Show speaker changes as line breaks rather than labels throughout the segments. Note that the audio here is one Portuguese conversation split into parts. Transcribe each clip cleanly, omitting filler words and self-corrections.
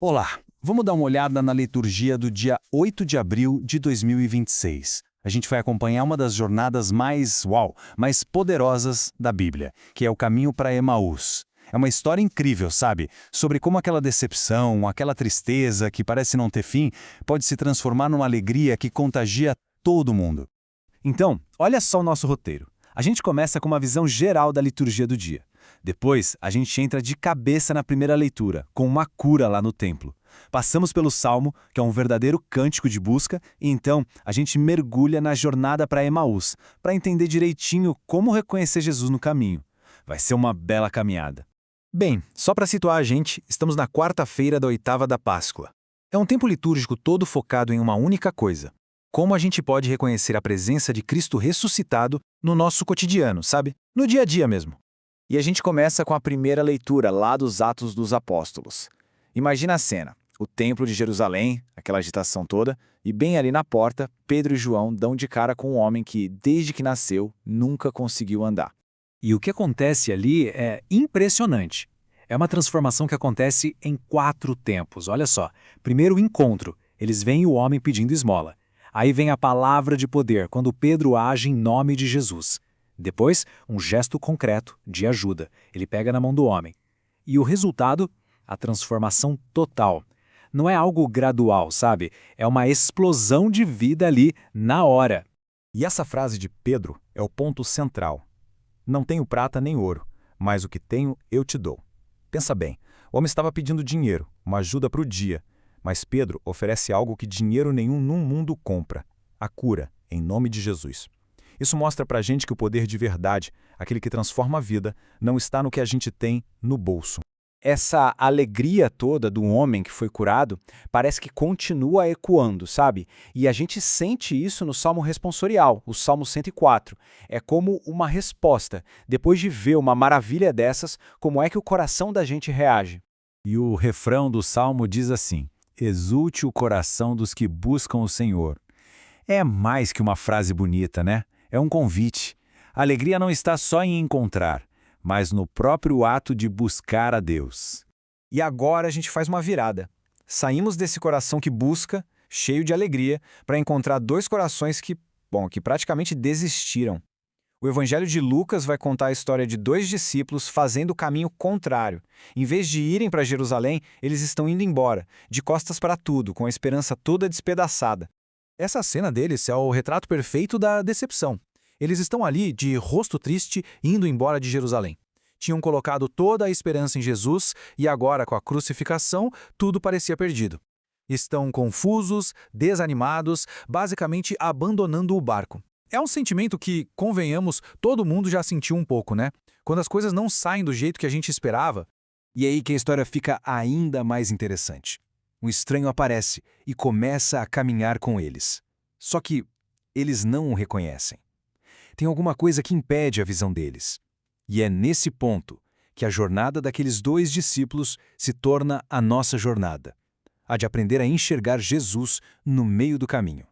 Olá, vamos dar uma olhada na liturgia do dia 8 de abril de 2026. A gente vai acompanhar uma das jornadas mais poderosas da Bíblia, que é o caminho para Emaús. É uma história incrível, sabe? Sobre como aquela decepção, aquela tristeza que parece não ter fim, pode se transformar numa alegria que contagia todo mundo.
Então, olha só o nosso roteiro. A gente começa com uma visão geral da liturgia do dia. Depois, a gente entra de cabeça na primeira leitura, com uma cura lá no templo. Passamos pelo Salmo, que é um verdadeiro cântico de busca, e então a gente mergulha na jornada para Emaús, para entender direitinho como reconhecer Jesus no caminho. Vai ser uma bela caminhada.
Bem, só para situar a gente, estamos na quarta-feira da oitava da Páscoa. É um tempo litúrgico todo focado em uma única coisa. Como a gente pode reconhecer a presença de Cristo ressuscitado no nosso cotidiano, sabe? No dia a dia mesmo.
E a gente começa com a primeira leitura lá dos Atos dos Apóstolos. Imagina a cena, o Templo de Jerusalém, aquela agitação toda, e bem ali na porta, Pedro e João dão de cara com um homem que, desde que nasceu, nunca conseguiu andar.
E o que acontece ali é impressionante. É uma transformação que acontece em 4 tempos, olha só. Primeiro o encontro, eles veem o homem pedindo esmola. Aí vem a palavra de poder, quando Pedro age em nome de Jesus. Depois, um gesto concreto de ajuda. Ele pega na mão do homem. E o resultado? A transformação total. Não é algo gradual, sabe? É uma explosão de vida ali, na hora.
E essa frase de Pedro é o ponto central. Não tenho prata nem ouro, mas o que tenho eu te dou. Pensa bem, o homem estava pedindo dinheiro, uma ajuda para o dia. Mas Pedro oferece algo que dinheiro nenhum no mundo compra. A cura, em nome de Jesus. Isso mostra pra gente que o poder de verdade, aquele que transforma a vida, não está no que a gente tem no bolso.
Essa alegria toda do homem que foi curado parece que continua ecoando, sabe? E a gente sente isso no Salmo responsorial, o Salmo 104. É como uma resposta. Depois de ver uma maravilha dessas, como é que o coração da gente reage?
E o refrão do Salmo diz assim: exulte o coração dos que buscam o Senhor. É mais que uma frase bonita, né? É um convite. A alegria não está só em encontrar, mas no próprio ato de buscar a Deus.
E agora a gente faz uma virada. Saímos desse coração que busca, cheio de alegria, para encontrar 2 corações que praticamente desistiram. O Evangelho de Lucas vai contar a história de 2 discípulos fazendo o caminho contrário. Em vez de irem para Jerusalém, eles estão indo embora, de costas para tudo, com a esperança toda despedaçada. Essa cena deles é o retrato perfeito da decepção. Eles estão ali, de rosto triste, indo embora de Jerusalém. Tinham colocado toda a esperança em Jesus e agora, com a crucificação, tudo parecia perdido. Estão confusos, desanimados, basicamente abandonando o barco. É um sentimento que, convenhamos, todo mundo já sentiu um pouco, né? Quando as coisas não saem do jeito que a gente esperava. E é aí que a história fica ainda mais interessante. Um estranho aparece e começa a caminhar com eles. Só que eles não o reconhecem. Tem alguma coisa que impede a visão deles. E é nesse ponto que a jornada daqueles 2 discípulos se torna a nossa jornada. A de aprender a enxergar Jesus no meio do caminho.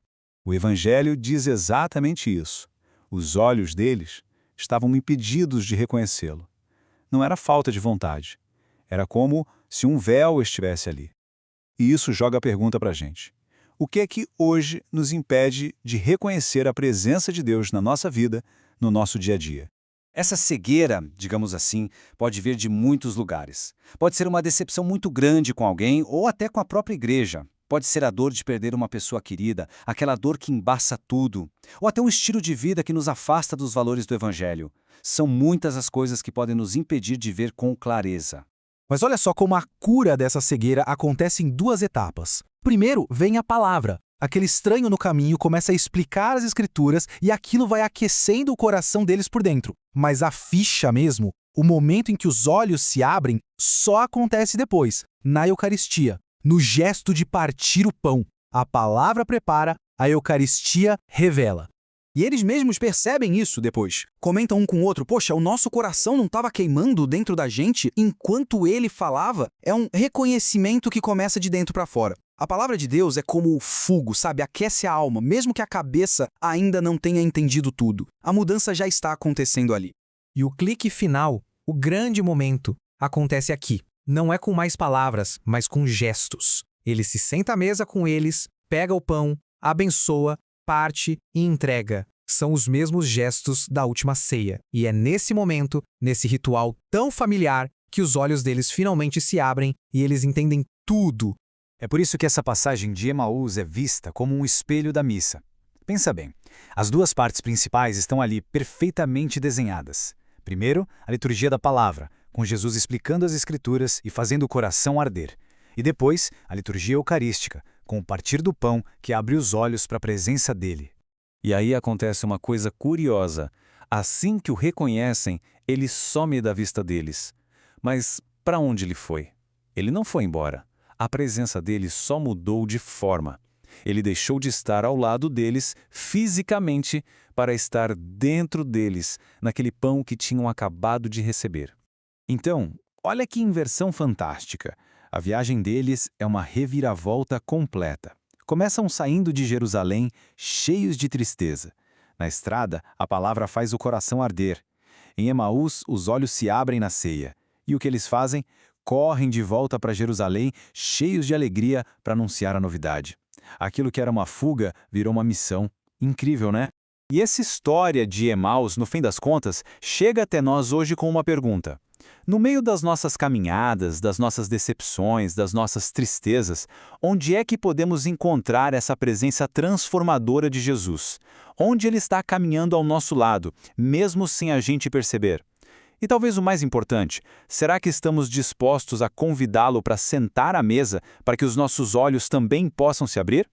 O Evangelho diz exatamente isso. Os olhos deles estavam impedidos de reconhecê-lo. Não era falta de vontade. Era como se um véu estivesse ali. E isso joga a pergunta para a gente. O que é que hoje nos impede de reconhecer a presença de Deus na nossa vida, no nosso dia a dia?
Essa cegueira, digamos assim, pode vir de muitos lugares. Pode ser uma decepção muito grande com alguém ou até com a própria igreja. Pode ser a dor de perder uma pessoa querida, aquela dor que embaça tudo. Ou até um estilo de vida que nos afasta dos valores do Evangelho. São muitas as coisas que podem nos impedir de ver com clareza.
Mas olha só como a cura dessa cegueira acontece em 2 etapas. Primeiro, vem a palavra. Aquele estranho no caminho começa a explicar as escrituras e aquilo vai aquecendo o coração deles por dentro. Mas a ficha mesmo, o momento em que os olhos se abrem, só acontece depois, na Eucaristia, no gesto de partir o pão. A palavra prepara, a Eucaristia revela. E eles mesmos percebem isso depois. Comentam um com o outro, poxa, o nosso coração não estava queimando dentro da gente enquanto ele falava? É um reconhecimento que começa de dentro para fora. A palavra de Deus é como o fogo, sabe? Aquece a alma, mesmo que a cabeça ainda não tenha entendido tudo. A mudança já está acontecendo ali.
E o clique final, o grande momento, acontece aqui, Não é com mais palavras, mas com gestos. Ele se senta à mesa com eles, pega o pão, abençoa, parte e entrega. São os mesmos gestos da última ceia. E é nesse momento, nesse ritual tão familiar, que os olhos deles finalmente se abrem e eles entendem tudo.
É por isso que essa passagem de Emaús é vista como um espelho da missa. Pensa bem, as duas partes principais estão ali perfeitamente desenhadas. Primeiro, a liturgia da palavra, com Jesus explicando as Escrituras e fazendo o coração arder. E depois, a liturgia eucarística, com o partir do pão que abre os olhos para a presença dele.
E aí acontece uma coisa curiosa. Assim que o reconhecem, ele some da vista deles. Mas para onde ele foi? Ele não foi embora. A presença dele só mudou de forma. Ele deixou de estar ao lado deles fisicamente para estar dentro deles, naquele pão que tinham acabado de receber. Então, olha que inversão fantástica. A viagem deles é uma reviravolta completa. Começam saindo de Jerusalém cheios de tristeza. Na estrada, a palavra faz o coração arder. Em Emaús, os olhos se abrem na ceia. E o que eles fazem? Correm de volta para Jerusalém cheios de alegria para anunciar a novidade. Aquilo que era uma fuga virou uma missão. Incrível, né? E essa história de Emaús, no fim das contas, chega até nós hoje com uma pergunta. No meio das nossas caminhadas, das nossas decepções, das nossas tristezas, onde é que podemos encontrar essa presença transformadora de Jesus? Onde ele está caminhando ao nosso lado, mesmo sem a gente perceber? E talvez o mais importante, será que estamos dispostos a convidá-lo para sentar à mesa para que os nossos olhos também possam se abrir?